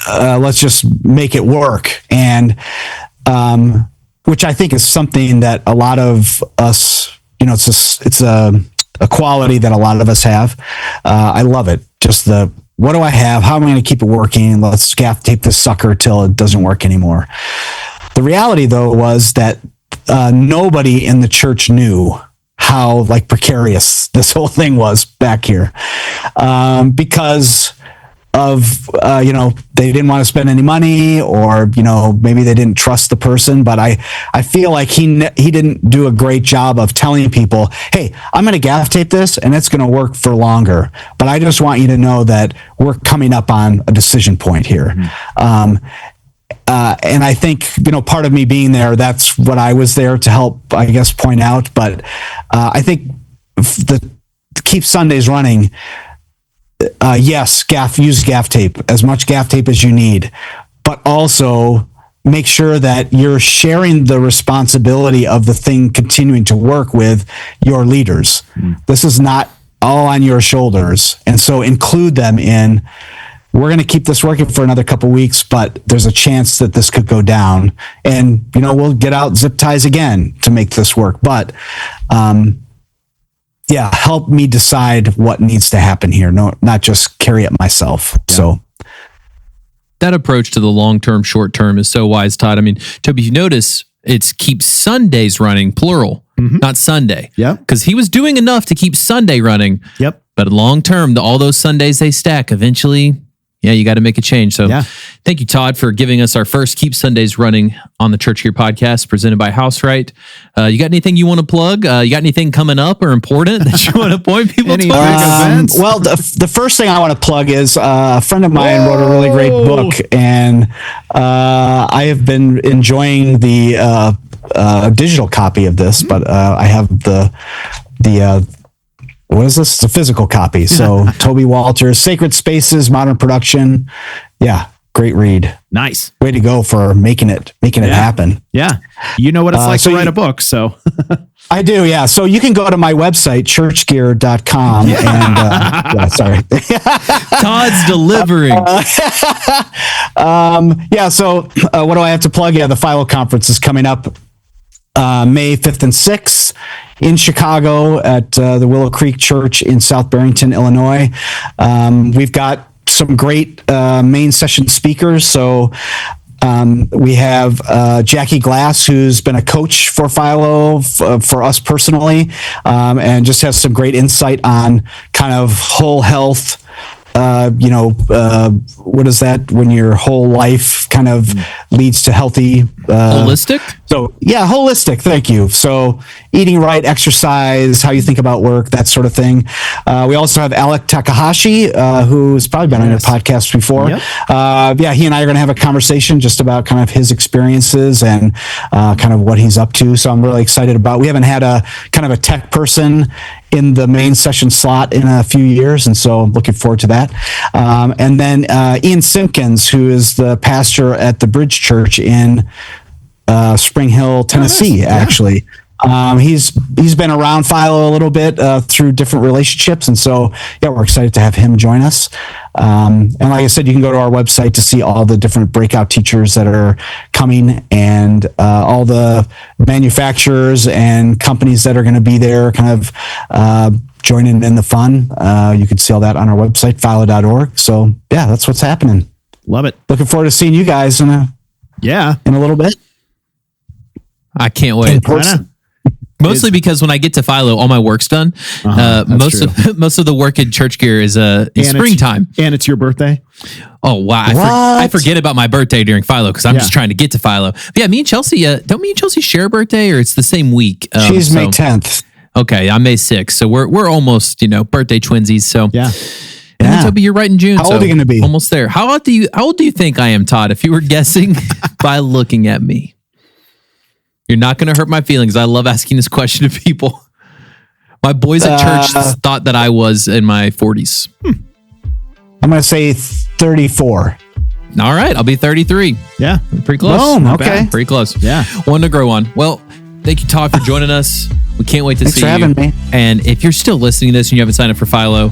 let's just make it work. And, which I think is something that a lot of us, it's a quality that a lot of us have. I love it. Just what do I have? How am I going to keep it working? Let's gaff tape this sucker till it doesn't work anymore. The reality, though, was that nobody in the church knew how precarious this whole thing was back here, because of they didn't want to spend any money, or maybe they didn't trust the person. But I feel like he didn't do a great job of telling people, hey, I'm going to gaff tape this and it's going to work for longer, but I just want you to know that we're coming up on a decision point here. And I think part of me being there, that's what I was there to help, I guess, point out. But I think the Keep Sundays Running, yes, use gaff tape, as much gaff tape as you need, but also make sure that you're sharing the responsibility of the thing continuing to work with your leaders. This is not all on your shoulders. And so include them in, we're going to keep this working for another couple of weeks, but there's a chance that this could go down. And, we'll get out zip ties again to make this work. But, help me decide what needs to happen here. No, not just carry it myself. Yeah. So that approach to the long-term, short-term is so wise, Todd. I mean, Toby, if you notice, it's keep Sundays running, plural, not Sunday. Yeah. Because he was doing enough to keep Sunday running. Yep. But long-term, all those Sundays, they stack. Eventually, you got to make a change. So thank you, Todd, for giving us our first Keep Sundays Running on the Church Gear podcast presented by House Right. You got anything you want to plug? You got anything coming up or important that you want to point people to? Well, the first thing I want to plug is a friend of mine wrote a really great book, and I have been enjoying the digital copy of this, but I have the what is this? It's a physical copy. So Toby Walters, Sacred Spaces, Modern Production. Yeah. Great read. Nice. Way to go for making it happen. Yeah. You know what it's like to write a book. So I do. Yeah. So you can go to my website, churchgear.com. And sorry. Todd's delivering. So what do I have to plug? Yeah. The FILO conference is coming up May 5th and 6th in Chicago at the Willow Creek Church in South Barrington, Illinois. We've got some great main session speakers. So we have Jackie Glass, who's been a coach for FILO for us personally, and just has some great insight on kind of whole health. What is that when your whole life kind of leads to healthy Holistic? So yeah, holistic. Thank you. So eating right, exercise, how you think about work, that sort of thing. We also have Alec Takahashi, who's probably been on your podcast before. Yep. He and I are going to have a conversation just about kind of his experiences and kind of what he's up to. So I'm really excited about. We haven't had a kind of a tech person in the main session slot in a few years, and so I'm looking forward to that. And then Ian Simpkins, who is the pastor at the Bridge Church in Spring Hill, Tennessee, actually. He's been around FILO a little bit through different relationships, and so we're excited to have him join us. And like I said, you can go to our website to see all the different breakout teachers that are coming and all the manufacturers and companies that are going to be there, kind of joining in the fun. You can see all that on our website, philo.org. So that's what's happening. Love it. Looking forward to seeing you guys in a little bit. I can't wait. In person. Mostly because when I get to FILO, all my work's done. Most of the work in church gear is springtime. And it's your birthday. Oh wow! I forget about my birthday during FILO because I'm just trying to get to FILO. But yeah, me and Chelsea don't me and Chelsea share a birthday, or it's the same week? She's May 10th. Okay, I'm May 6th, so we're almost birthday twinsies. So yeah. And then, Toby, you're right in June. How old are you going to be? Almost there. How old do you think I am, Todd? If you were guessing by looking at me. You're not going to hurt my feelings. I love asking this question to people. My boys at church thought that I was in my 40s. I'm going to say 34. All right. I'll be 33. Yeah. Pretty close. Boom, Not okay. bad. Pretty close. Yeah. One to grow on. Well, thank you, Todd, for joining us. We can't wait to Thanks see for you. having me. And if you're still listening to this and you haven't signed up for FILO,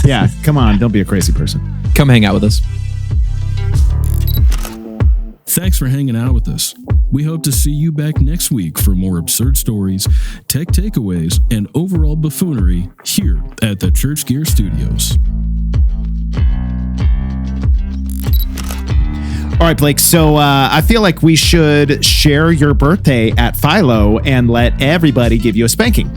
Yeah. Come on. Don't be a crazy person. come hang out with us. Thanks for hanging out with us. We hope to see you back next week for more absurd stories, tech takeaways, and overall buffoonery here at the Church Gear Studios. All right, Blake. So I feel like we should share your birthday at FILO and let everybody give you a spanking.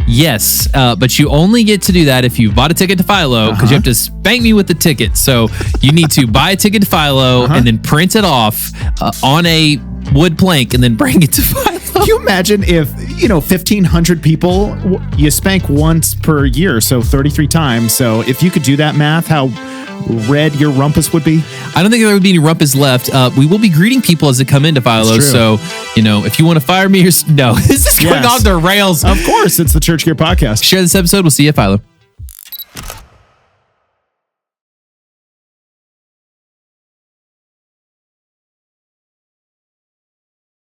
Yes, but you only get to do that if you bought a ticket to FILO because you have to spank me with the ticket. So you need to buy a ticket to FILO and then print it off on a wood plank and then bring it to FILO. Can you imagine if, 1,500 people, you spank once per year, so 33 times. So if you could do that math, how red your rumpus would be? I don't think there would be any rumpus left. We will be greeting people as they come into FILO. So, if you want to fire me or... No, this is going on the rails. Of course, it's the Church Gear Podcast. Share this episode. We'll see you at FILO.